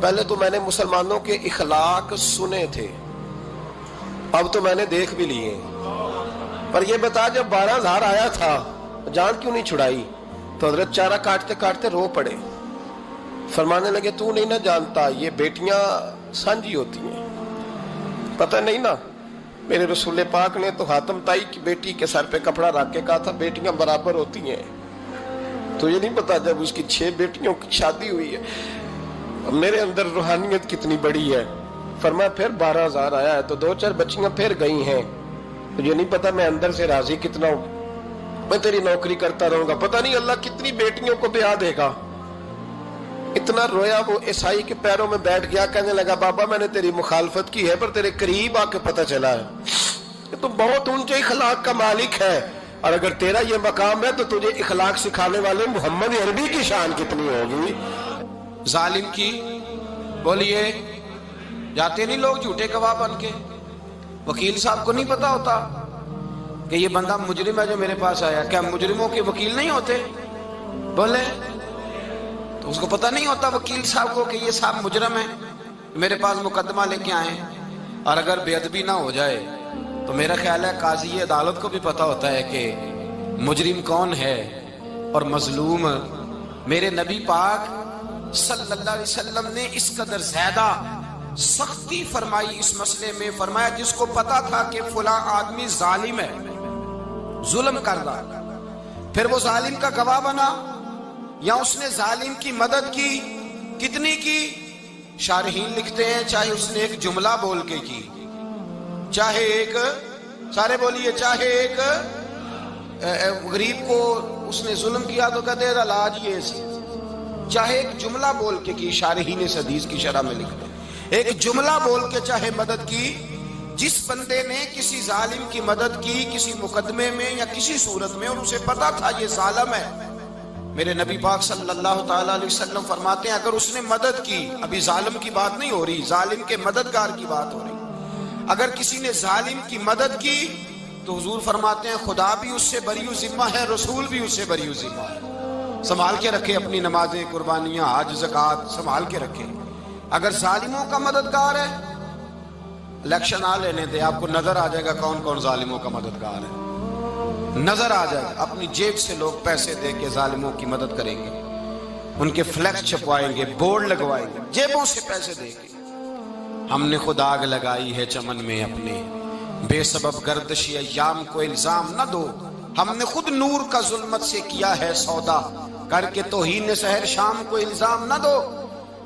پہلے تو میں نے مسلمانوں کے اخلاق سنے تھے، اب تو میں نے دیکھ بھی لیے، پر یہ بتا جب 12,000 آیا تھا جان کیوں نہیں چھڑائی؟ تو حضرت چارہ کاٹتے کاٹتے رو پڑے، فرمانے لگے تو نہیں نہ جانتا یہ بیٹیاں سانجھی ہوتی ہیں، پتہ نہیں نا، میرے رسول پاک نے تو حاتم تائی کی بیٹی کے سر پہ کپڑا رکھ کے کہا تھا بیٹیاں برابر ہوتی ہیں، تو یہ نہیں پتا جب اس کی 6 بیٹیوں کی شادی ہوئی ہے میرے اندر روحانیت کتنی بڑی ہے۔ فرمایا پھر 12,000 آیا ہے تو 2-4 بچیاں پھر گئی ہیں، مجھے نہیں پتا میں اندر سے راضی کتنا ہوں، میں تیری نوکری کرتا رہوں گا، پتہ نہیں اللہ کتنی بیٹیوں کو بیاہ دے گا۔ اتنا رویا وہ عیسائی کے پیروں میں بیٹھ گیا، کہنے لگا بابا میں نے تیری مخالفت کی ہے پر تیرے قریب آ کے پتہ چلا ہے کہ تو بہت اونچے اخلاق کا مالک ہے، اور اگر تیرا یہ مقام ہے تو تجھے اخلاق سکھانے والے محمد عربی کی شان کتنی ہوگی۔ ظالم کی بولیے جاتے نہیں لوگ جھوٹے گواہ بن کے، وکیل صاحب کو نہیں پتا ہوتا کہ یہ بندہ مجرم ہے جو میرے پاس آیا، کیا مجرموں کے وکیل نہیں ہوتے؟ بولے تو اس کو پتہ نہیں ہوتا وکیل صاحب کو کہ یہ صاحب مجرم ہے، میرے پاس مقدمہ لے کے آئے، اور اگر بے ادبی نہ ہو جائے تو میرا خیال ہے قاضی عدالت کو بھی پتہ ہوتا ہے کہ مجرم کون ہے اور مظلوم۔ میرے نبی پاک صلی اللہ علیہ وسلم نے اس قدر زیادہ سختی فرمائی اس مسئلے میں، فرمایا جس کو پتا تھا کہ فلاں آدمی ظالم ہے، ظلم کر رہا، پھر وہ ظالم کا گواہ بنا یا اس نے ظالم کی مدد کی، کتنی کی؟ شارحین لکھتے ہیں چاہے اس نے ایک جملہ بول کے کی، چاہے ایک، سارے بولیے، چاہے ایک غریب کو اس نے ظلم کیا تو کہتے ہیں علاج یہ سی، چاہے ایک جملہ بول کے کی، شارحین اس حدیث کی شرح میں لکھتے ہیں ایک جملہ بول کے چاہے مدد کی، جس بندے نے کسی ظالم کی مدد کی کسی مقدمے میں یا کسی صورت میں اور اسے پتا تھا یہ ظالم ہے، میرے نبی پاک صلی اللہ تعالیٰ علیہ وسلم فرماتے ہیں اگر اس نے مدد کی، ابھی ظالم کی بات نہیں ہو رہی، ظالم کے مددگار کی بات ہو رہی، اگر کسی نے ظالم کی مدد کی تو حضور فرماتے ہیں خدا بھی اس سے بری و ذمہ ہے، رسول بھی اس سے بری و ذمہ ہے۔ سنبھال کے رکھے اپنی نمازیں، قربانیاں، حج، زکوٰۃ سنبھال کے رکھے۔ اگر ظالموں کا مددگار ہے، الیکشن آ لینے دے، آپ کو نظر آ جائے گا کون کون ظالموں کا مددگار ہے، نظر آ جائے گا، اپنی جیب سے لوگ پیسے دے کے ظالموں کی مدد کریں گے، ان کے فلیکس چھپوائیں گے، بورڈ لگوائیں گے، جیبوں سے پیسے دے کے۔ ہم نے خود آگ لگائی ہے چمن میں اپنے، بے سبب گردشی ایام کو الزام نہ دو، ہم نے خود نور کا ظلمت سے کیا ہے سودا، کر کے توہین سحر شام کو الزام نہ دو۔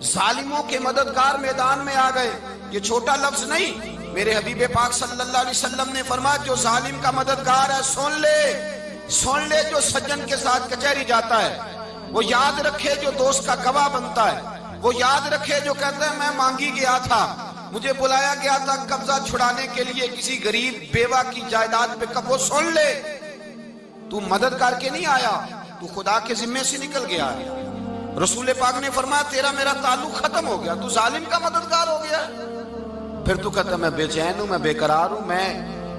ظالموں کے مددگار میدان میں آ گئے، یہ چھوٹا لفظ نہیں، میرے حبیب پاک صلی اللہ علیہ وسلم نے فرمایا جو ظالم کا مددگار ہے سن لے جو سجن کے ساتھ کچہری جاتا ہے، وہ یاد رکھے جو دوست کا گواہ بنتا ہے، وہ یاد رکھے جو کہتا ہے میں مانگی گیا تھا، مجھے بلایا گیا تھا قبضہ چھڑانے کے لیے کسی غریب بیوہ کی جائیداد پہ، کب وہ سن لے تو مدد کر کے نہیں آیا، تو خدا کے ذمے سے نکل گیا ہے۔ رسول پاک نے فرمایا تیرا میرا تعلق ختم ہو گیا، تو ظالم کا مددگار ہو گیا، پھر تو کہتا میں بے چین ہوں، میں بے قرار ہوں،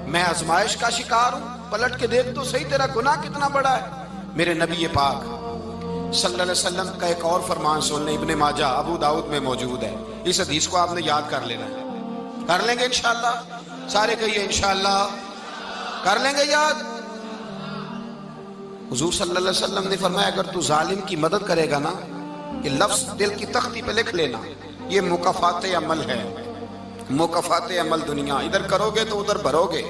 میں آزمائش کا شکار ہوں، پلٹ کے دیکھ تو صحیح تیرا گناہ کتنا بڑا ہے۔ میرے نبی پاک صلی اللہ علیہ وسلم کا ایک اور فرمان سن لیں، ابن ماجہ ابو داؤد میں موجود ہے، اس حدیث کو آپ نے یاد کر لینا ہے، کر لیں گے انشاءاللہ، سارے کہیے انشاءاللہ، کر لیں گے یاد۔ حضور صلی اللہ علیہ وسلم نے فرمایا اگر تو ظالم کی مدد کرے گا نا، یہ لفظ دل کی تختی پہ لکھ لینا، یہ مکافات عمل ہے، مکافات عمل دنیا، ادھر کرو گے تو ادھر بھرو گے۔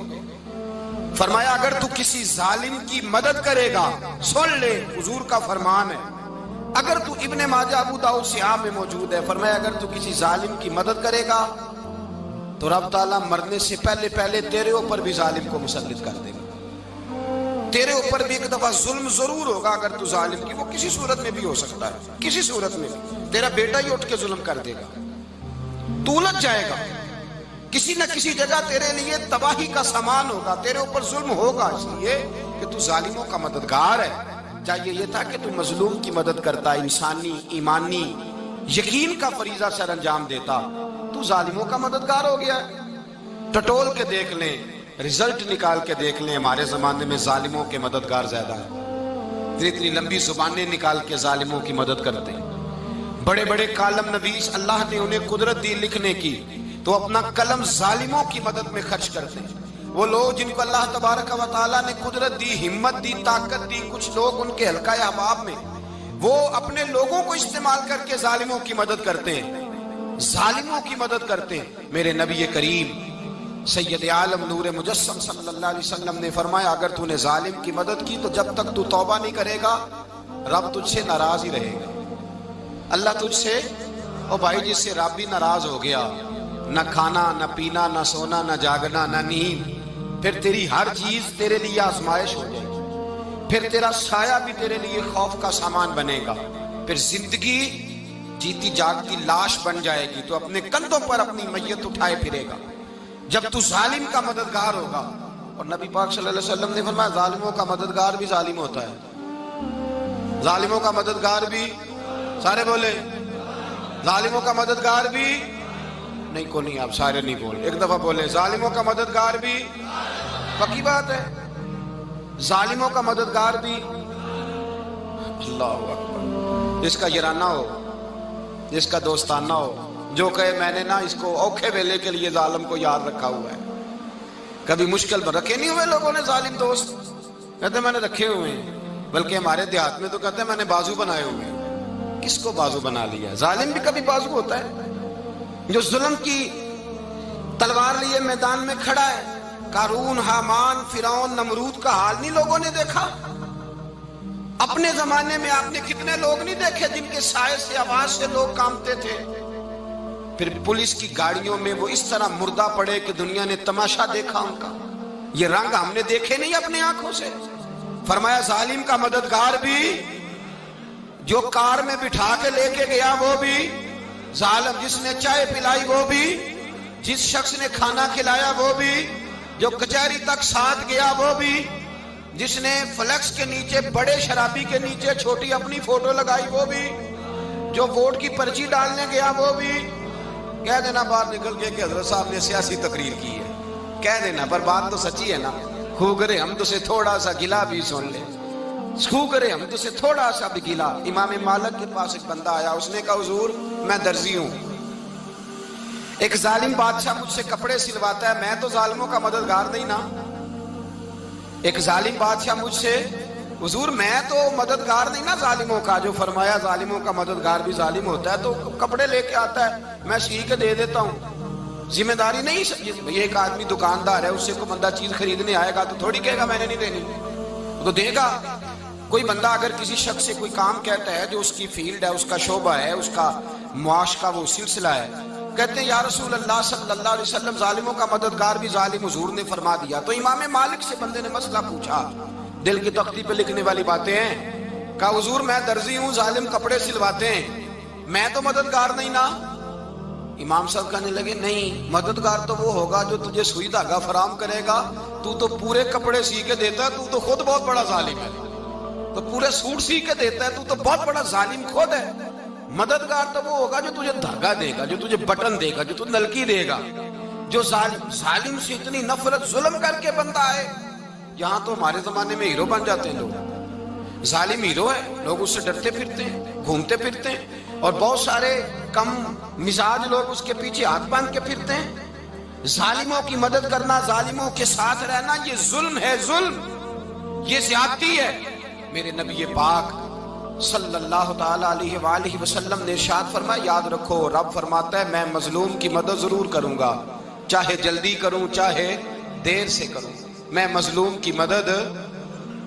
فرمایا اگر تو کسی ظالم کی مدد کرے گا، سن لے حضور کا فرمان ہے، اگر تو ابن ماجہ ابو داؤد سیاہ میں موجود ہے، فرمایا اگر تو کسی ظالم کی مدد کرے گا تو رب تعالیٰ مرنے سے پہلے تیرے اوپر بھی ظالم کو مسلط کر دے گا، تیرے اوپر بھی ایک دفعہ ظلم ضرور ہوگا اگر تو ظالم کی، وہ کسی صورت میں بھی ہو سکتا ہے، کسی صورت میں بھی تیرا بیٹا ہی اٹھ کے ظلم کر دے گا، تو الجھ جائے گا، کسی نہ کسی جگہ تیرے لیے تباہی کا سامان ہوگا، تیرے اوپر ظلم ہوگا، اس لیے کہ تو ظالموں کا مددگار ہے۔ چاہیے یہ تھا کہ تو مظلوم کی مدد کرتا، انسانی ایمانی یقین کا فریضہ سر انجام دیتا، تو ظالموں کا مددگار ہو گیا۔ ٹٹول کے دیکھ لیں، رزلٹ نکال کے دیکھ لیں، ہمارے زمانے میں ظالموں کے مددگار زیادہ ہیں، اتنی لمبی زبانیں نکال کے ظالموں کی مدد کرتے ہیں، بڑے بڑے کالم نویس اللہ نے انہیں قدرت دی لکھنے کی، تو اپنا قلم ظالموں کی مدد میں خرچ کرتے ہیں۔ وہ لوگ جن کو اللہ تبارک و تعالیٰ نے قدرت دی، ہمت دی، طاقت دی، کچھ لوگ ان کے حلقہ احباب میں، وہ اپنے لوگوں کو استعمال کر کے ظالموں کی مدد کرتے ہیں، ظالموں کی مدد کرتے ہیں۔ میرے نبی کریم سید عالم نور مجسم صلی اللہ علیہ وسلم نے فرمایا، اگر تو نے ظالم کی مدد کی تو جب تک تو توبہ نہیں کرے گا رب تجھ سے ناراض ہی رہے گا۔ اللہ تجھ سے، او بھائی جس سے رب بھی ناراض ہو گیا، نہ کھانا نہ پینا نہ سونا نہ جاگنا نہ نیند، پھر تیری ہر چیز تیرے لیے آزمائش ہو جائے گی، پھر تیرا سایہ بھی تیرے لیے خوف کا سامان بنے گا، پھر زندگی جیتی جاگتی لاش بن جائے گی، تو اپنے کندھوں پر اپنی میت اٹھائے پھرے گا جب تو ظالم کا مددگار ہوگا۔ اور نبی پاک صلی اللہ علیہ وسلم نے فرمایا، ظالموں کا مددگار بھی ظالم ہوتا ہے، ظالموں کا مددگار بھی، سارے بولے، ظالموں کا مددگار بھی نہیں، کو نہیں، آپ سارے نہیں بولے، ایک دفعہ بولے، ظالموں کا مددگار بھی، پکی بات ہے، ظالموں کا مددگار بھی۔ اللہ اکبر، جس کا یارانہ ہو، جس کا دوستانہ ہو، جو کہے میں نے نا اس کو اوکھے ویلے کے لیے ظالم کو یاد رکھا ہوا ہے۔ کبھی مشکل پر رکھے نہیں ہوئے لوگوں نے ظالم دوست، کہتے میں نے رکھے ہوئے ہیں، بلکہ ہمارے دیہات میں تو کہتے ہیں میں نے بازو بنائے ہوئے ہیں۔ کس کو بازو بنا لیا؟ ظالم بھی کبھی بازو ہوتا ہے، جو ظلم کی تلوار لیے میدان میں کھڑا ہے۔ قارون، حامان، فرعون، نمرود کا حال نہیں لوگوں نے دیکھا؟ اپنے زمانے میں آپ نے کتنے لوگ نہیں دیکھے جن کے سائے سے، آواز سے لوگ کانپتے تھے؟ پھر پولیس کی گاڑیوں میں وہ اس طرح مردہ پڑے کہ دنیا نے تماشا دیکھا ان کا۔ یہ رنگ ہم نے دیکھے نہیں اپنے آنکھوں سے۔ فرمایا ظالم کا مددگار بھی، جو کار میں بٹھا کے لے کے گیا وہ بھی ظالم، جس نے چائے پلائی وہ بھی، جس شخص نے کھانا کھلایا وہ بھی، جو کچہری تک ساتھ گیا وہ بھی، جس نے فلیکس کے نیچے، بڑے شرابی کے نیچے چھوٹی اپنی فوٹو لگائی وہ بھی، جو ووٹ کی پرچی ڈالنے گیا وہ بھی۔ کہہ دینا باہر نکل کے کہ حضرت صاحب نے سیاسی تقریر کی ہے، کہہ دینا، پر بات تو سچی ہے نا۔ خو کرے ہم تو سے تھوڑا سا گلا بھی سن لے، خو کرے ہم تو سے تھوڑا سا بھی گلا۔ امام مالک کے پاس ایک بندہ آیا، اس نے کہا حضور میں درزی ہوں، ایک ظالم بادشاہ مجھ سے کپڑے سلواتا ہے، میں تو ظالموں کا مددگار نہیں نا۔ ایک ظالم بادشاہ مجھ سے، حضور میں تو مددگار نہیں نا ظالموں کا۔ جو فرمایا ظالموں کا مددگار بھی ظالم ہوتا ہے، تو کپڑے لے کے آتا ہے میں سی کے دے دیتا ہوں، ذمہ داری نہیں۔ یہ ایک آدمی دکاندار ہے، اس سے کوئی بندہ چیز خریدنے آئے گا تو تھوڑی کہے گا میں نے نہیں دینی، تو دے گا۔ کوئی بندہ اگر کسی شخص سے کوئی کام کہتا ہے جو اس کی فیلڈ ہے، اس کا شعبہ ہے، اس کا معاش کا وہ سلسلہ ہے، کہتے ہیں یا رسول اللہ صلی اللہ علیہ وسلم ظالموں کا مددگار بھی ظالم، حضور نے فرما دیا۔ تو امام مالک سے بندے نے مسئلہ پوچھا، دل کی تختی پہ لکھنے والی باتیں ہیں، کہا حضور میں درزی ہوں، ظالم کپڑے سلواتے ہیں، میں تو مددگار نہیں نا۔ امام صاحب کہنے لگے نہیں، مددگار تو وہ ہوگا جو تجھے سوئی دھاگا فراہم کرے گا، تو تو پورے کپڑے سی کے دیتا ہے، تو تو خود بہت بڑا ظالم ہے، تو پورے سوٹ سی کے دیتا ہے، تو تو بہت بڑا ظالم خود ہے۔ مددگار تو وہ ہوگا جو تجھے دھاگا دے گا، جو تجھے بٹن دے گا، جو تجھے نلکی دے گا۔ جو ظالم سے اتنی نفرت ظلم کر کے بندہ ہے، یہاں تو ہمارے زمانے میں ہیرو بن جاتے ہیں لوگ، ظالم ہیرو ہے، لوگ اس سے ڈرتے پھرتے ہیں، گھومتے پھرتے ہیں، اور بہت سارے کم مزاج لوگ اس کے پیچھے ہاتھ باندھ کے پھرتے ہیں۔ ظالموں کی مدد کرنا، ظالموں کے ساتھ رہنا، یہ ظلم ہے، ظلم، یہ زیادتی ہے۔ میرے نبی پاک صلی اللہ تعالی علیہ وآلہ وسلم نے ارشاد فرمایا، یاد رکھو رب فرماتا ہے میں مظلوم کی مدد ضرور کروں گا، چاہے جلدی کروں چاہے دیر سے کروں، میں مظلوم کی مدد۔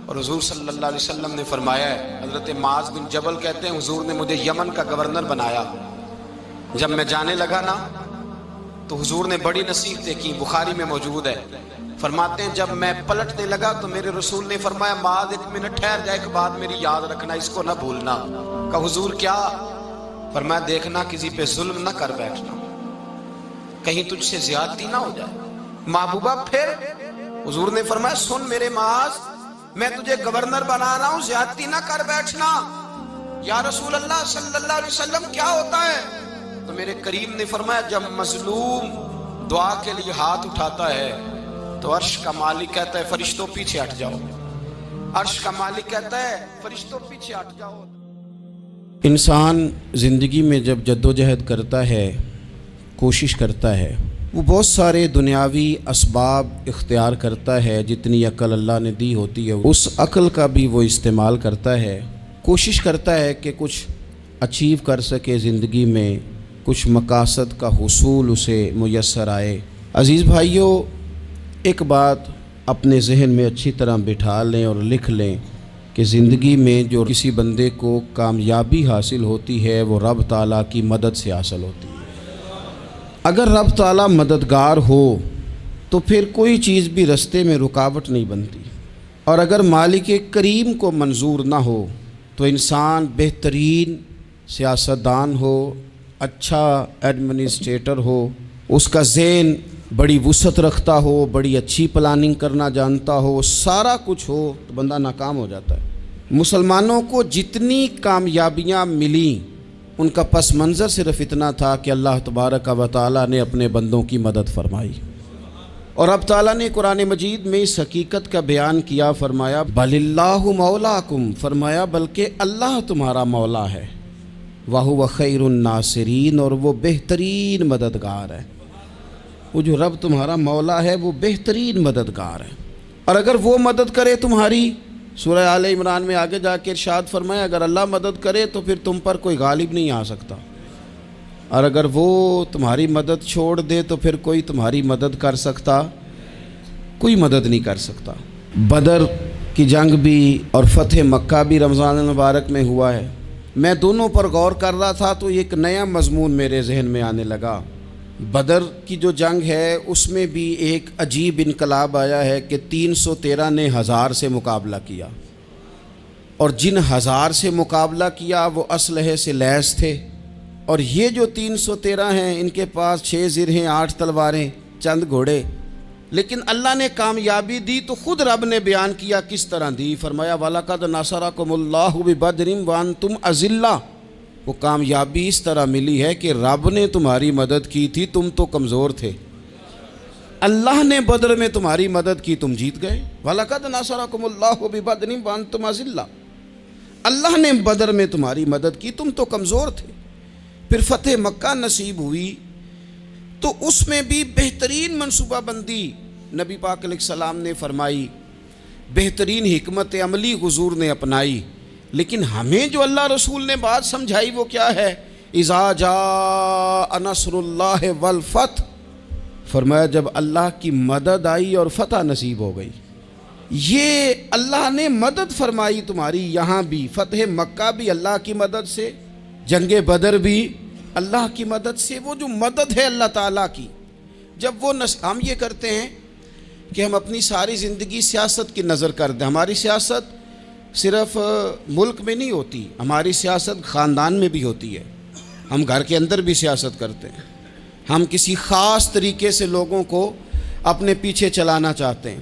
اور حضور صلی اللہ علیہ وسلم نے فرمایا ہے، حضرت معاذ بن جبل کہتے ہیں حضور نے مجھے یمن کا گورنر بنایا، جب میں جانے لگا نا تو حضور نے بڑی نصیحتیں کی، بخاری میں موجود ہے، فرماتے ہیں جب میں پلٹنے لگا تو میرے رسول نے فرمایا معاذ ایک منٹ ٹھہر جا، ایک بات میری یاد رکھنا، اس کو نہ بھولنا۔ کہا حضور کیا؟ فرمایا دیکھنا کسی پہ ظلم نہ کر بیٹھنا، کہیں تجھ سے زیادتی نہ ہو جائے۔ محبوبہ پھر حضور نے فرمایا سن میرے معاذ، میں تجھے گورنر بنا رہا ہوں، زیادتی نہ کر بیٹھنا۔ یا رسول اللہ صلی اللہ علیہ وسلم کیا ہوتا ہے؟ تو میرے کریم نے فرمایا جب مظلوم دعا کے لیے ہاتھ اٹھاتا ہے تو عرش کا مالک کہتا ہے فرشتوں پیچھے ہٹ جاؤ، عرش کا مالک کہتا ہے فرشتوں پیچھے ہٹ جاؤ۔ انسان زندگی میں جب جدوجہد کرتا ہے، کوشش کرتا ہے، وہ بہت سارے دنیاوی اسباب اختیار کرتا ہے، جتنی عقل اللہ نے دی ہوتی ہے اس عقل کا بھی وہ استعمال کرتا ہے، کوشش کرتا ہے کہ کچھ اچیو کر سکے زندگی میں، کچھ مقاصد کا حصول اسے میسر آئے۔ عزیز بھائیوں، ایک بات اپنے ذہن میں اچھی طرح بٹھا لیں اور لکھ لیں کہ زندگی میں جو کسی بندے کو کامیابی حاصل ہوتی ہے وہ رب تعالیٰ کی مدد سے حاصل ہوتی ہے۔ اگر رب تعالیٰ مددگار ہو تو پھر کوئی چیز بھی رستے میں رکاوٹ نہیں بنتی، اور اگر مالک کریم کو منظور نہ ہو تو انسان بہترین سیاستدان ہو، اچھا ایڈمنسٹریٹر ہو، اس کا ذہن بڑی وسعت رکھتا ہو، بڑی اچھی پلاننگ کرنا جانتا ہو، سارا کچھ ہو، تو بندہ ناکام ہو جاتا ہے۔ مسلمانوں کو جتنی کامیابیاں ملیں ان کا پس منظر صرف اتنا تھا کہ اللہ تبارک و تعالیٰ نے اپنے بندوں کی مدد فرمائی، اور اب تعالیٰ نے قرآن مجید میں اس حقیقت کا بیان کیا، فرمایا بل اللہ مولاکم، فرمایا بلکہ اللہ تمہارا مولا ہے، وَهُوَ خَيْرُ النَّاصِرِينَ، اور وہ بہترین مددگار ہے۔ وہ جو رب تمہارا مولا ہے وہ بہترین مددگار ہے، اور اگر وہ مدد کرے تمہاری، سورہ آل عمران میں آگے جا کے ارشاد فرمایا اگر اللہ مدد کرے تو پھر تم پر کوئی غالب نہیں آ سکتا، اور اگر وہ تمہاری مدد چھوڑ دے تو پھر کوئی تمہاری مدد کر سکتا، کوئی مدد نہیں کر سکتا۔ بدر کی جنگ بھی اور فتح مکہ بھی رمضان المبارک میں ہوا ہے۔ میں دونوں پر غور کر رہا تھا تو ایک نیا مضمون میرے ذہن میں آنے لگا۔ بدر کی جو جنگ ہے اس میں بھی ایک عجیب انقلاب آیا ہے کہ 313 نے 1000 سے مقابلہ کیا، اور جن 1000 سے مقابلہ کیا وہ اسلحے سے لیس تھے، اور یہ جو 313 ہیں ان کے پاس 6 زرہیں، 8 تلواریں، چند گھوڑے، لیکن اللہ نے کامیابی دی تو خود رب نے بیان کیا کس طرح دی، فرمایا وَلَقَدْ نَصَرَكُمُ اللَّهُ بِبَدْرٍ وَأَنْتُمْ أَذِلَّةٌ، وہ کامیابی اس طرح ملی ہے کہ رب نے تمہاری مدد کی تھی، تم تو کمزور تھے، اللہ نے بدر میں تمہاری مدد کی، تم جیت گئے۔ وَلَقَدْ نَصَرَكُمُ اللَّهُ بِبَدْرٍ وَأَنْتُمْ أَذِلَّةٌ، اللہ نے بدر میں تمہاری مدد کی، تم تو کمزور تھے۔ پھر فتح مکہ نصیب ہوئی تو اس میں بھی بہترین منصوبہ بندی نبی پاک علیہ السلام نے فرمائی، بہترین حکمت عملی حضور نے اپنائی، لیکن ہمیں جو اللہ رسول نے بات سمجھائی وہ کیا ہے؟ اذا جاء نصر اللہ والفتح، فرمایا جب اللہ کی مدد آئی اور فتح نصیب ہو گئی۔ یہ اللہ نے مدد فرمائی تمہاری، یہاں بھی فتح مکہ بھی اللہ کی مدد سے، جنگ بدر بھی اللہ کی مدد سے۔ وہ جو مدد ہے اللہ تعالیٰ کی، جب وہ ہم یہ کرتے ہیں کہ ہم اپنی ساری زندگی سیاست کی نظر کر دیں، ہماری سیاست صرف ملک میں نہیں ہوتی، ہماری سیاست خاندان میں بھی ہوتی ہے، ہم گھر کے اندر بھی سیاست کرتے ہیں، ہم کسی خاص طریقے سے لوگوں کو اپنے پیچھے چلانا چاہتے ہیں،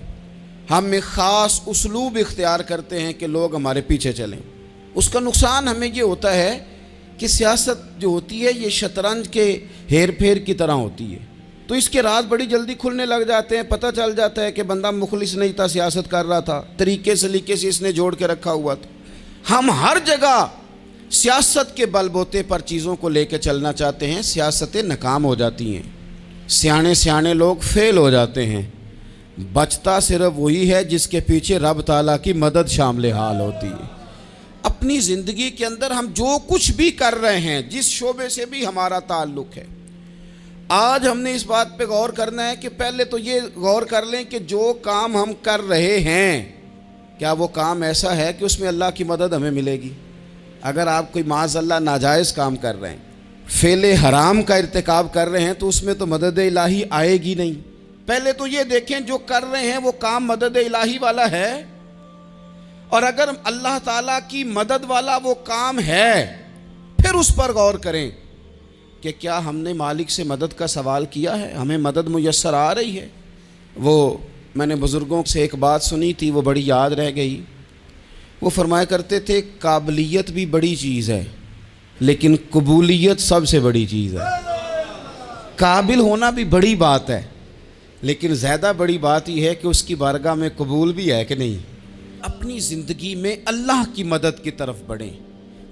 ہم ایک خاص اسلوب اختیار کرتے ہیں کہ لوگ ہمارے پیچھے چلیں۔ اس کا نقصان ہمیں یہ ہوتا ہے کہ سیاست جو ہوتی ہے یہ شطرنج کے ہیر پھیر کی طرح ہوتی ہے، تو اس کے راز بڑی جلدی کھلنے لگ جاتے ہیں، پتہ چل جاتا ہے کہ بندہ مخلص نہیں تھا، سیاست کر رہا تھا، طریقے سلیقے سے اس نے جوڑ کے رکھا ہوا تھا۔ ہم ہر جگہ سیاست کے بل بوتے پر چیزوں کو لے کے چلنا چاہتے ہیں، سیاستیں ناکام ہو جاتی ہیں، سیانے لوگ فیل ہو جاتے ہیں، بچتا صرف وہی ہے جس کے پیچھے رب تعالیٰ کی مدد شامل حال ہوتی ہے۔ اپنی زندگی کے اندر ہم جو کچھ بھی کر رہے ہیں، جس شعبے سے بھی ہمارا تعلق ہے، آج ہم نے اس بات پہ غور کرنا ہے کہ پہلے تو یہ غور کر لیں کہ جو کام ہم کر رہے ہیں کیا وہ کام ایسا ہے کہ اس میں اللہ کی مدد ہمیں ملے گی؟ اگر آپ کوئی معاذ اللہ ناجائز کام کر رہے ہیں، فعل حرام کا ارتکاب کر رہے ہیں، تو اس میں تو مدد الہی آئے گی نہیں۔ پہلے تو یہ دیکھیں جو کر رہے ہیں وہ کام مدد الہی والا ہے، اور اگر اللہ تعالیٰ کی مدد والا وہ کام ہے پھر اس پر غور کریں کہ کیا ہم نے مالک سے مدد کا سوال کیا ہے، ہمیں مدد میسر آ رہی ہے۔ وہ میں نے بزرگوں سے ایک بات سنی تھی، وہ بڑی یاد رہ گئی۔ وہ فرمایا کرتے تھے قابلیت بھی بڑی چیز ہے لیکن قبولیت سب سے بڑی چیز ہے۔ قابل ہونا بھی بڑی بات ہے لیکن زیادہ بڑی بات یہ ہے کہ اس کی بارگاہ میں قبول بھی ہے کہ نہیں۔ اپنی زندگی میں اللہ کی مدد کی طرف بڑھیں،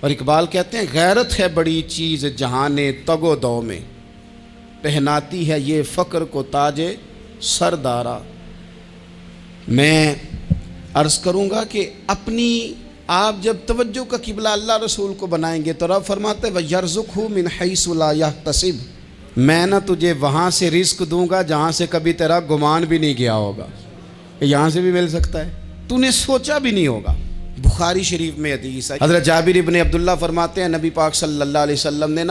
اور اقبال کہتے ہیں غیرت ہے بڑی چیز جہان تگ و دو میں، پہناتی ہے یہ فقر کو تاج سردارا۔ میں عرض کروں گا کہ اپنی آپ جب توجہ کا قبلہ اللہ رسول کو بنائیں گے تو رب فرماتے ہیں وَيَرْزُقْهُ مِنْ حَيْثُ لَا يَحْتَسِبُ، میں نہ تجھے وہاں سے رزق دوں گا جہاں سے کبھی تیرا گمان بھی نہیں گیا ہوگا، یہاں سے بھی مل سکتا ہے، تو نے سوچا بھی نہیں ہوگا۔ بخاری شریف میں حدیث ہے، حضرت جابر ابن عبداللہ فرماتے ہیں نبی پاک صلی اللہ علیہ وسلم نے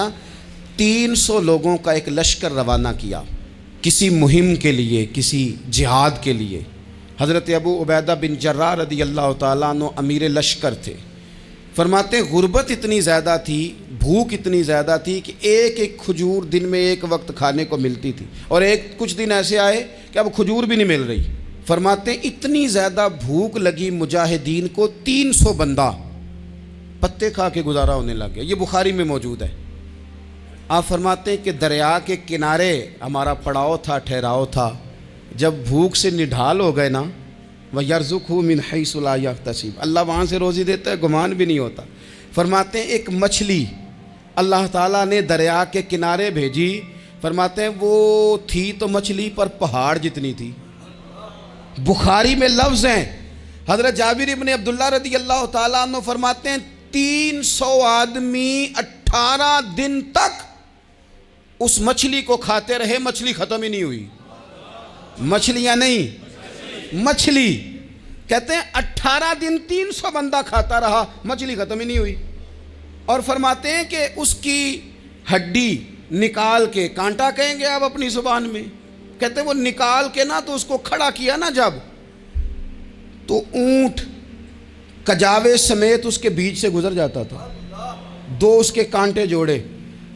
300 لوگوں کا ایک لشکر روانہ کیا کسی مہم کے لیے، کسی جہاد کے لیے۔ حضرت ابو عبیدہ بن جراح رضی اللہ تعالیٰ عنہ امیر لشکر تھے۔ فرماتے ہیں غربت اتنی زیادہ تھی، بھوک اتنی زیادہ تھی کہ ایک ایک کھجور دن میں ایک وقت کھانے کو ملتی تھی، اور کچھ دن ایسے آئے کہ اب کھجور بھی نہیں مل رہی۔ فرماتے ہیں اتنی زیادہ بھوک لگی مجاہدین کو 300 بندہ پتے کھا کے گزارا ہونے لگ گیا۔ یہ بخاری میں موجود ہے۔ آپ فرماتے ہیں کہ دریا کے کنارے ہمارا پڑاؤ تھا، ٹھہراؤ تھا، جب بھوک سے نڈھال ہو گئے نا وَيَرْزُقْهُ مِنْ حَيْثُ لَا يَحْتَسِبُ، اللہ وہاں سے روزی دیتا ہے، گمان بھی نہیں ہوتا۔ فرماتے ہیں ایک مچھلی اللہ تعالیٰ نے دریا کے کنارے بھیجی، فرماتے ہیں وہ تھی تو مچھلی پر پہاڑ جتنی تھی۔ بخاری میں لفظ ہیں، حضرت جابر ابن عبداللہ رضی اللہ تعالیٰ عنہ فرماتے ہیں 300 آدمی 18 دن تک اس مچھلی کو کھاتے رہے، مچھلی ختم ہی نہیں ہوئی۔ مچھلیاں نہیں، مچھلی کہتے ہیں 18 دن 300 بندہ کھاتا رہا، مچھلی ختم ہی نہیں ہوئی۔ اور فرماتے ہیں کہ اس کی ہڈی نکال کے، کانٹا کہیں گے آپ اپنی زبان میں، کہتے ہیں وہ نکال کے نا تو اس کو کھڑا کیا نا جب، تو اونٹ کجاوے سمیت اس کے بیچ سے گزر جاتا تھا، 2 اس کے کانٹے جوڑے۔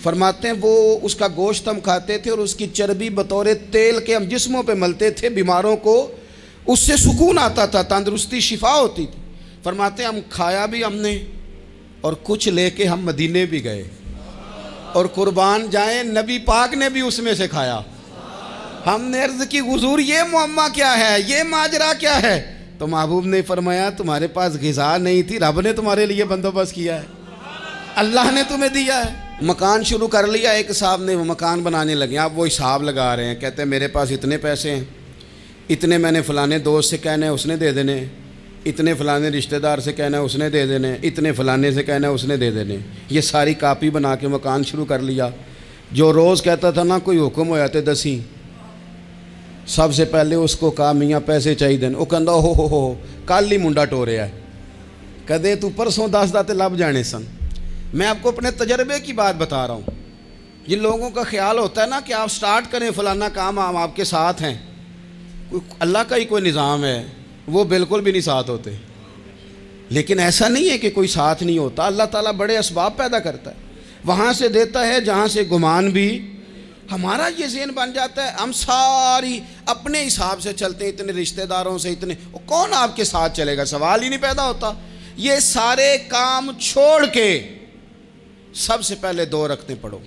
فرماتے ہیں وہ اس کا گوشت ہم کھاتے تھے اور اس کی چربی بطور تیل کے ہم جسموں پہ ملتے تھے، بیماروں کو اس سے سکون آتا تھا، تندرستی شفا ہوتی تھی۔ فرماتے ہیں ہم کھایا بھی ہم نے، اور کچھ لے کے ہم مدینے بھی گئے، اور قربان جائیں نبی پاک نے بھی اس میں سے کھایا۔ ہم نے عرض کی حضور یہ معمہ کیا ہے، یہ ماجرا کیا ہے؟ تو محبوب نے فرمایا تمہارے پاس غذا نہیں تھی، رب نے تمہارے لیے بندوبست کیا ہے، اللہ نے تمہیں دیا ہے۔ مکان شروع کر لیا، ایک صاحب نے وہ مکان بنانے لگے، آپ وہ حساب لگا رہے ہیں، کہتے ہیں میرے پاس اتنے پیسے ہیں، اتنے میں نے فلانے دوست سے کہنا ہے اس نے دے دینے، اتنے فلانے رشتہ دار سے کہنا ہے اس نے دے دینے، اتنے فلانے سے کہنا ہے اس نے دے دینے۔ یہ ساری کاپی بنا کے مکان شروع کر لیا۔ جو روز کہتا تھا نا کوئی حکم ہو جاتے 10 سب سے پہلے اس کو کہا میاں پیسے چاہیے دین، وہ کہندا ہو کل ہی منڈا ٹوریا ہے، کدے تو پرسوں 10 داتے لب جانے سن۔ میں آپ کو اپنے تجربے کی بات بتا رہا ہوں۔ جن لوگوں کا خیال ہوتا ہے نا کہ آپ سٹارٹ کریں فلانا کام، ہم آپ کے ساتھ ہیں، اللہ کا ہی کوئی نظام ہے، وہ بالکل بھی نہیں ساتھ ہوتے۔ لیکن ایسا نہیں ہے کہ کوئی ساتھ نہیں ہوتا، اللہ تعالیٰ بڑے اسباب پیدا کرتا ہے، وہاں سے دیتا ہے جہاں سے گمان بھی۔ ہمارا یہ ذہن بن جاتا ہے ہم ساری اپنے حساب سے چلتے ہیں، اتنے رشتہ داروں سے، اتنے، کون آپ کے ساتھ چلے گا؟ سوال ہی نہیں پیدا ہوتا۔ یہ سارے کام چھوڑ کے سب سے پہلے 2 رکعتیں پڑھو،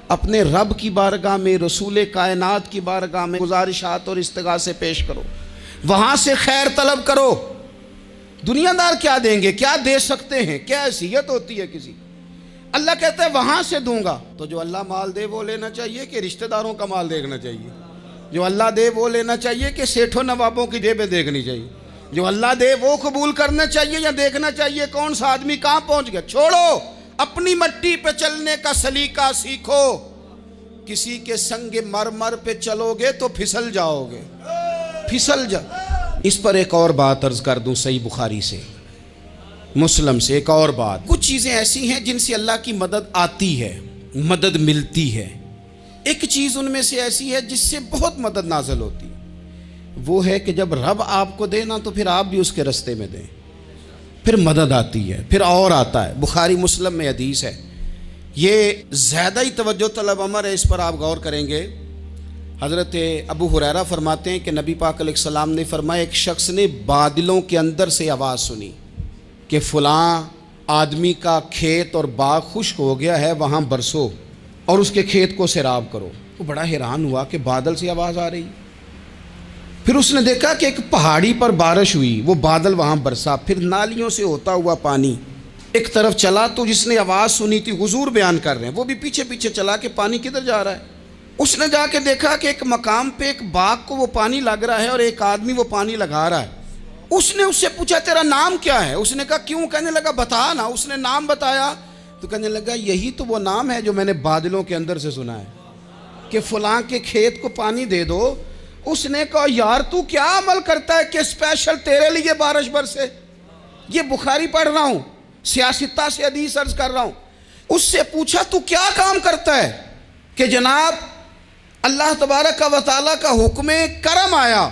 اپنے رب کی بارگاہ میں، رسول کائنات کی بارگاہ میں گزارشات اور استغاثے پیش کرو، وہاں سے خیر طلب کرو۔ دنیا دار کیا دیں گے، کیا دے سکتے ہیں، کیا حیثیت ہوتی ہے کسی؟ اللہ کہتا ہے وہاں سے دوں گا۔ تو جو اللہ مال دے وہ لینا چاہیے کہ رشتہ داروں کا مال دیکھنا چاہیے؟ جو اللہ دے وہ لینا چاہیے کہ سیٹھوں نوابوں کی جیبیں دیکھنی چاہیے؟ جو اللہ دے وہ قبول کرنا چاہیے یا دیکھنا چاہیے کون سا آدمی کہاں پہنچ گیا؟ چھوڑو، اپنی مٹی پہ چلنے کا سلیقہ سیکھو۔ کسی کے سنگ مرمر پہ چلو گے تو پھسل جاؤ گے، پھسل جا۔ اس پر ایک اور بات عرض کر دوں، صحیح بخاری سے، مسلم سے ایک اور بات۔ کچھ چیزیں ایسی ہیں جن سے اللہ کی مدد آتی ہے، مدد ملتی ہے۔ ایک چیز ان میں سے ایسی ہے جس سے بہت مدد نازل ہوتی، وہ ہے کہ جب رب آپ کو دے نا تو پھر آپ بھی اس کے رستے میں دیں، پھر مدد آتی ہے، پھر اور آتا ہے۔ بخاری مسلم میں حدیث ہے، یہ زیادہ ہی توجہ طلب امر ہے، اس پر آپ غور کریں گے۔ حضرت ابو ہریرہ فرماتے ہیں کہ نبی پاک علیہ السلام نے فرمایا ایک شخص نے بادلوں کے اندر سے آواز سنی کہ فلاں آدمی کا کھیت اور باغ خشک ہو گیا ہے، وہاں برسو اور اس کے کھیت کو سیراب کرو۔ وہ بڑا حیران ہوا کہ بادل سے آواز آ رہی۔ پھر اس نے دیکھا کہ ایک پہاڑی پر بارش ہوئی، وہ بادل وہاں برسا، پھر نالیوں سے ہوتا ہوا پانی ایک طرف چلا تو جس نے آواز سنی تھی حضور بیان کر رہے ہیں، وہ بھی پیچھے پیچھے چلا کہ پانی کدھر جا رہا ہے۔ اس نے جا کے دیکھا کہ ایک مقام پہ ایک باغ کو وہ پانی لگ رہا ہے اور ایک آدمی وہ پانی لگا رہا ہے۔ اس نے اس سے پوچھا تیرا نام کیا ہے؟ اس نے کہا کیوں؟ کہنے لگا بتا نا۔ اس نے نام بتایا تو کہنے لگا یہی تو وہ نام ہے جو میں نے بادلوں کے اندر سے سنا ہے کہ فلاں کے کھیت کو پانی دے دو۔ اس نے کہا یار تو کیا عمل کرتا ہے کہ اسپیشل تیرے لیے بارش برسے؟ یہ بخاری پڑھ رہا ہوں، سیاستہ سے حدیث عرض کر رہا ہوں۔ اس سے پوچھا تو کیا کام کرتا ہے کہ جناب اللہ تبارک و تعالیٰ کا حکم کرم آیا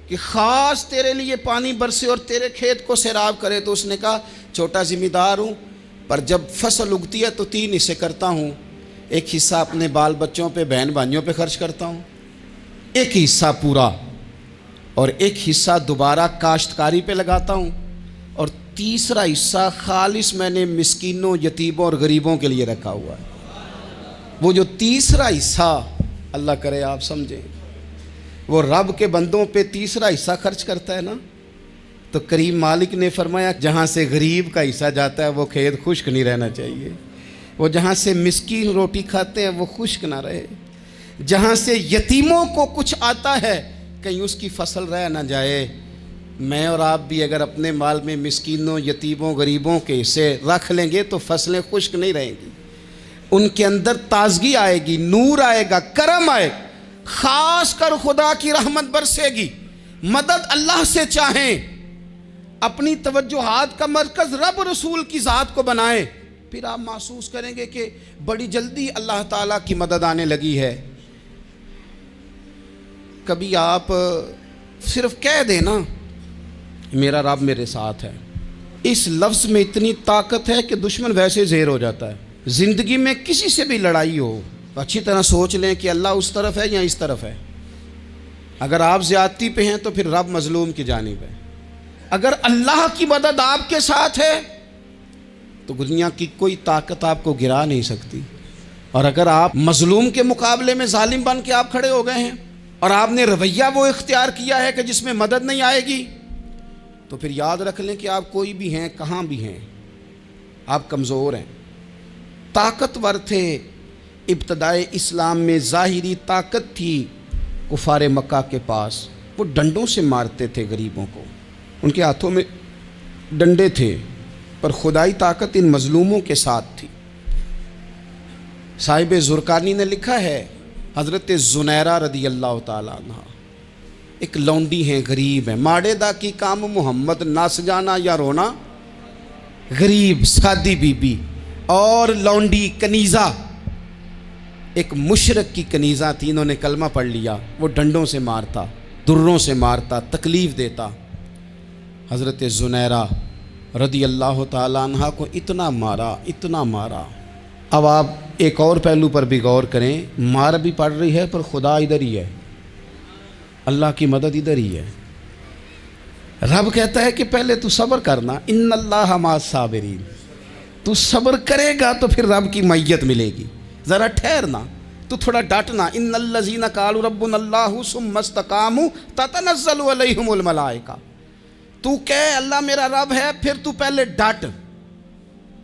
کہ خاص تیرے لیے پانی برسے اور تیرے کھیت کو سیراب کرے؟ تو اس نے کہا چھوٹا ذمہ دار ہوں، پر جب فصل اگتی ہے تو 3 حصے کرتا ہوں، ایک حصہ اپنے بال بچوں پہ بہن بھائیوں پہ خرچ کرتا ہوں، ایک حصہ پورا، اور ایک حصہ دوبارہ کاشتکاری پہ لگاتا ہوں، اور تیسرا حصہ خالص میں نے مسکینوں، یتیموں اور غریبوں کے لیے رکھا ہوا ہے۔ وہ جو تیسرا حصہ اللہ کرے آپ سمجھیں، وہ رب کے بندوں پہ تیسرا حصہ خرچ کرتا ہے نا، تو کریم مالک نے فرمایا جہاں سے غریب کا حصہ جاتا ہے وہ کھیت خشک نہیں رہنا چاہیے، وہ جہاں سے مسکین روٹی کھاتے ہیں وہ خشک نہ رہے، جہاں سے یتیموں کو کچھ آتا ہے کہیں اس کی فصل رہ نہ جائے۔ میں اور آپ بھی اگر اپنے مال میں مسکینوں، یتیموں، غریبوں کے حصے رکھ لیں گے تو فصلیں خشک نہیں رہیں گی، ان کے اندر تازگی آئے گی، نور آئے گا، کرم آئے گا، خاص کر خدا کی رحمت برسے گی۔ مدد اللہ سے چاہیں، اپنی توجہات کا مرکز رب رسول کی ذات کو بنائیں، پھر آپ محسوس کریں گے کہ بڑی جلدی اللہ تعالیٰ کی مدد آنے لگی ہے۔ کبھی آپ صرف کہہ دیں نا میرا رب میرے ساتھ ہے، اس لفظ میں اتنی طاقت ہے کہ دشمن ویسے زیر ہو جاتا ہے۔ زندگی میں کسی سے بھی لڑائی ہو اچھی طرح سوچ لیں کہ اللہ اس طرف ہے یا اس طرف ہے۔ اگر آپ زیادتی پہ ہیں تو پھر رب مظلوم کی جانب ہے۔ اگر اللہ کی مدد آپ کے ساتھ ہے تو دنیا کی کوئی طاقت آپ کو گرا نہیں سکتی، اور اگر آپ مظلوم کے مقابلے میں ظالم بن کے آپ کھڑے ہو گئے ہیں اور آپ نے رویہ وہ اختیار کیا ہے کہ جس میں مدد نہیں آئے گی، تو پھر یاد رکھ لیں کہ آپ کوئی بھی ہیں، کہاں بھی ہیں، آپ کمزور ہیں۔ طاقتور تھے ابتدائے اسلام میں، ظاہری طاقت تھی کفار مکہ کے پاس، وہ ڈنڈوں سے مارتے تھے غریبوں کو، ان کے ہاتھوں میں ڈنڈے تھے، پر خدائی طاقت ان مظلوموں کے ساتھ تھی۔ صاحب زرقانی نے لکھا ہے حضرت زنیرہ رضی اللہ تعالیٰ عنہ ایک لونڈی ہیں، غریب ہیں، ماڑے دا کی کام محمد نس جانا یا رونا، غریب سادی بی بی اور لونڈی کنیزہ، ایک مشرک کی کنیزہ تھی، انہوں نے کلمہ پڑھ لیا، وہ ڈنڈوں سے مارتا، دروں سے مارتا، تکلیف دیتا۔ حضرت زنیرہ رضی اللہ تعالیٰ عنہ کو اتنا مارا، اتنا مارا۔ اب آپ ایک اور پہلو پر بھی غور کریں، مار بھی پڑ رہی ہے پر خدا ادھر ہی ہے، اللہ کی مدد ادھر ہی ہے۔ رب کہتا ہے کہ پہلے تو صبر کرنا، ان اللہ مع الصابرین، تو صبر کرے گا تو پھر رب کی معیت ملے گی، ذرا ٹھہرنا، تو تھوڑا ڈٹنا۔ ان الذین قالوا ربنا اللہ ثم استقاموا تتنزل علیہم الملائکہ، تو کہے اللہ میرا رب ہے، پھر تو پہلے ڈٹ،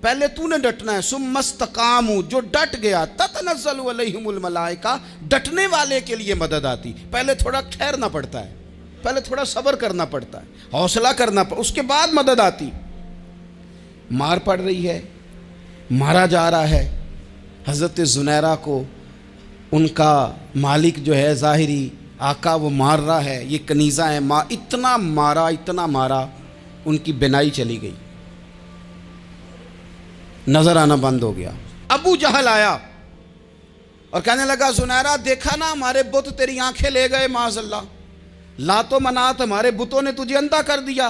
پہلے تو نے ڈٹنا ہے۔ ثم استقاموا، جو ڈٹ گیا، تتنزل علیہم الملائکہ، ڈٹنے والے کے لیے مدد آتی، پہلے تھوڑا ٹھہرنا پڑتا ہے، پہلے تھوڑا صبر کرنا پڑتا ہے، حوصلہ کرنا پڑتا، اس کے بعد مدد آتی۔ مار پڑ رہی ہے، مارا جا رہا ہے حضرت زنیرہ کو، ان کا مالک جو ہے ظاہری آقا وہ مار رہا ہے، یہ کنیزہ ہے، اتنا مارا اتنا مارا، ان کی بینائی چلی گئی، نظر آنا بند ہو گیا۔ ابو جہل آیا اور کہنے لگا زنیرہ دیکھا نا ہمارے بت تیری آنکھیں لے گئے، معاذ اللہ، لات و منات ہمارے بتوں نے تجھے اندھا کر دیا۔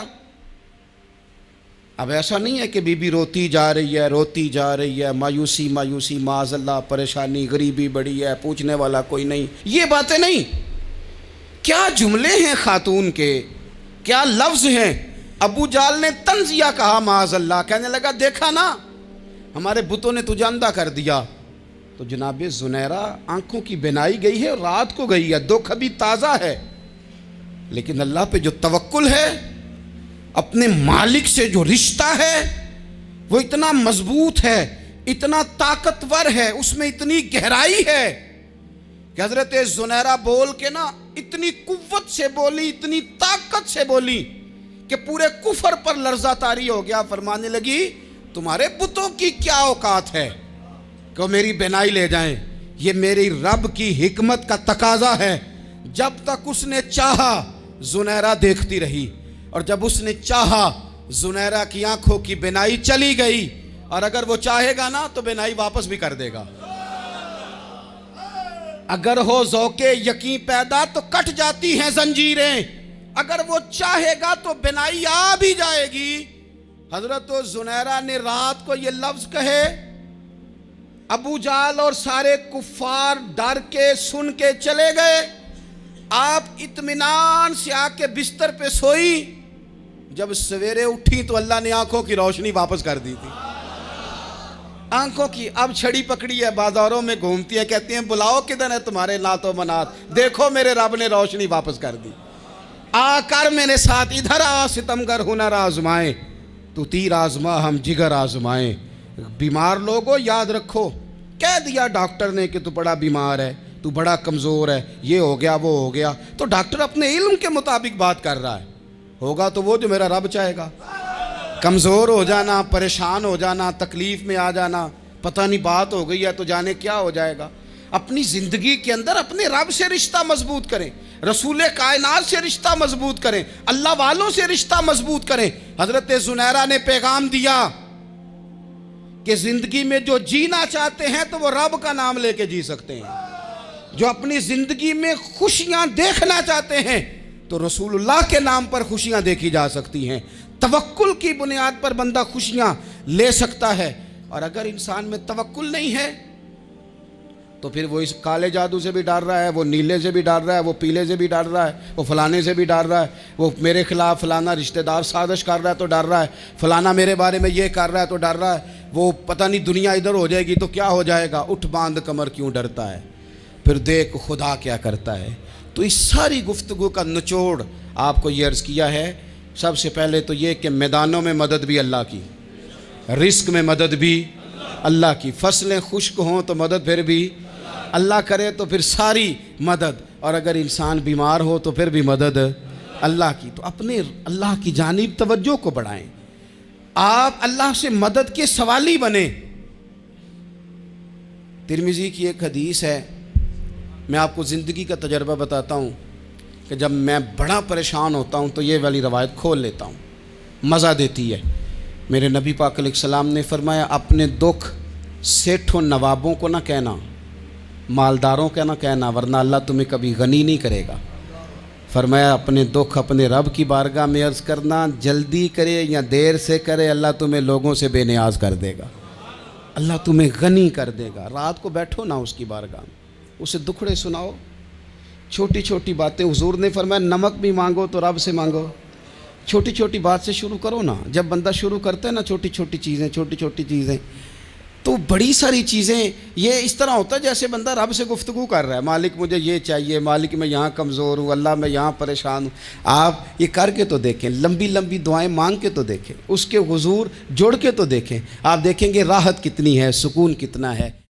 اب ایسا نہیں ہے کہ بی بی روتی جا رہی ہے، روتی جا رہی ہے، مایوسی مایوسی، معاذ اللہ، پریشانی، غریبی بڑی ہے، پوچھنے والا کوئی نہیں، یہ باتیں نہیں۔ کیا جملے ہیں خاتون کے، کیا لفظ ہیں۔ ابو جہل نے تنزیہ کہا، معاذ اللہ، کہنے لگا دیکھا نا ہمارے بتوں نے تجھے اندھا کر دیا۔ تو جناب زنیرہ آنکھوں کی بینائی گئی ہے، رات کو گئی ہے، دکھ ابھی تازہ ہے، لیکن اللہ پہ جو توکل ہے، اپنے مالک سے جو رشتہ ہے، وہ اتنا مضبوط ہے، اتنا طاقتور ہے، اس میں اتنی گہرائی ہے کہ حضرت زنیرہ بول کے نا اتنی قوت سے بولی، اتنی طاقت سے بولی کہ پورے کفر پر لرزہ طاری ہو گیا۔ فرمانے لگی تمہارے بتوں کی کیا اوقات ہے کہ وہ میری بینائی لے جائیں؟ یہ میری رب کی حکمت کا تقاضا ہے۔ جب تک اس نے چاہا زنیرہ دیکھتی رہی، اور جب اس نے چاہا زنیرہ کی آنکھوں کی بینائی چلی گئی، اور اگر وہ چاہے گا نا تو بینائی واپس بھی کر دے گا۔ اگر ہو ذوق یقین پیدا تو کٹ جاتی ہیں زنجیریں، اگر وہ چاہے گا تو بینائی آ بھی جائے گی۔ حضرت زنیرہ نے رات کو یہ لفظ کہے، ابو جہل اور سارے کفار ڈر کے سن کے چلے گئے، آپ اطمینان سے آ کے بستر پہ سوئی۔ جب سویرے اٹھی تو اللہ نے آنکھوں کی روشنی واپس کر دی تھی۔ آنکھوں کی اب چھڑی پکڑی ہے، بازاروں میں گھومتی ہیں، کہتی ہیں بلاؤ کدھر ہے تمہارے نعت و منات، دیکھو میرے رب نے روشنی واپس کر دی۔ آ کر میرے ساتھ ادھر آ، ستمگر ہنر آزمائیں، تو تیر آزما ہم جگر آزمائیں۔ بیمار لوگوں یاد رکھو، کہہ دیا ڈاکٹر نے کہ تو بڑا بیمار ہے، تو بڑا کمزور ہے، یہ ہو گیا وہ ہو گیا، تو ڈاکٹر اپنے علم کے مطابق بات کر رہا ہے، ہوگا تو وہ جو میرا رب چاہے گا۔ کمزور ہو جانا، پریشان ہو جانا، تکلیف میں آ جانا، پتہ نہیں بات ہو گئی ہے تو جانے کیا ہو جائے گا۔ اپنی زندگی کے اندر اپنے رب سے رشتہ مضبوط کریں، رسول کائنات سے رشتہ مضبوط کریں، اللہ والوں سے رشتہ مضبوط کریں۔ حضرت زنیرہ نے پیغام دیا کہ زندگی میں جو جینا چاہتے ہیں تو وہ رب کا نام لے کے جی سکتے ہیں، جو اپنی زندگی میں خوشیاں دیکھنا چاہتے ہیں تو رسول اللہ کے نام پر خوشیاں دیکھی جا سکتی ہیں۔ توکل کی بنیاد پر بندہ خوشیاں لے سکتا ہے، اور اگر انسان میں توکل نہیں ہے تو پھر وہ اس کالے جادو سے بھی ڈر رہا ہے، وہ نیلے سے بھی ڈر رہا ہے، وہ پیلے سے بھی ڈر رہا ہے، وہ فلانے سے بھی ڈر رہا ہے، وہ میرے خلاف فلانا رشتہ دار سازش کر رہا ہے تو ڈر رہا ہے، فلانا میرے بارے میں یہ کر رہا ہے تو ڈر رہا ہے، وہ پتہ نہیں دنیا ادھر ہو جائے گی تو کیا ہو جائے گا، اٹھ باندھ کمر کیوں ڈرتا ہے، پھر دیکھ خدا کیا کرتا ہے۔ تو اس ساری گفتگو کا نچوڑ آپ کو یہ عرض کیا ہے، سب سے پہلے تو یہ کہ میدانوں میں مدد بھی اللہ کی، رزق میں مدد بھی اللہ کی، فصلیں خشک ہوں تو مدد پھر بھی اللہ کرے، تو پھر ساری مدد، اور اگر انسان بیمار ہو تو پھر بھی مدد اللہ کی۔ تو اپنے اللہ کی جانب توجہ کو بڑھائیں، آپ اللہ سے مدد کے سوالی بنیں۔ ترمذی کی ایک حدیث ہے، میں آپ کو زندگی کا تجربہ بتاتا ہوں کہ جب میں بڑا پریشان ہوتا ہوں تو یہ والی روایت کھول لیتا ہوں، مزہ دیتی ہے۔ میرے نبی پاک علیہ السلام نے فرمایا اپنے دکھ سیٹھوں نوابوں کو نہ کہنا، مالداروں کا نہ کہنا، ورنہ اللہ تمہیں کبھی غنی نہیں کرے گا۔ فرمایا اپنے دکھ اپنے رب کی بارگاہ میں عرض کرنا، جلدی کرے یا دیر سے کرے اللہ تمہیں لوگوں سے بے نیاز کر دے گا، اللہ تمہیں غنی کر دے گا۔ رات کو بیٹھو نا اس کی بارگاہ میں، اسے دکھڑے سناؤ، چھوٹی چھوٹی باتیں۔ حضور نے فرمایا نمک بھی مانگو تو رب سے مانگو، چھوٹی چھوٹی بات سے شروع کرو نا۔ جب بندہ شروع کرتا ہے نا چھوٹی چھوٹی چیزیں تو بڑی ساری چیزیں، یہ اس طرح ہوتا ہے جیسے بندہ رب سے گفتگو کر رہا ہے، مالک مجھے یہ چاہیے، مالک میں یہاں کمزور ہوں، اللہ میں یہاں پریشان ہوں۔ آپ یہ کر کے تو دیکھیں، لمبی لمبی دعائیں مانگ کے تو دیکھیں، اس کے حضور جوڑ کے تو دیکھیں، آپ دیکھیں گے راحت کتنی ہے، سکون کتنا ہے۔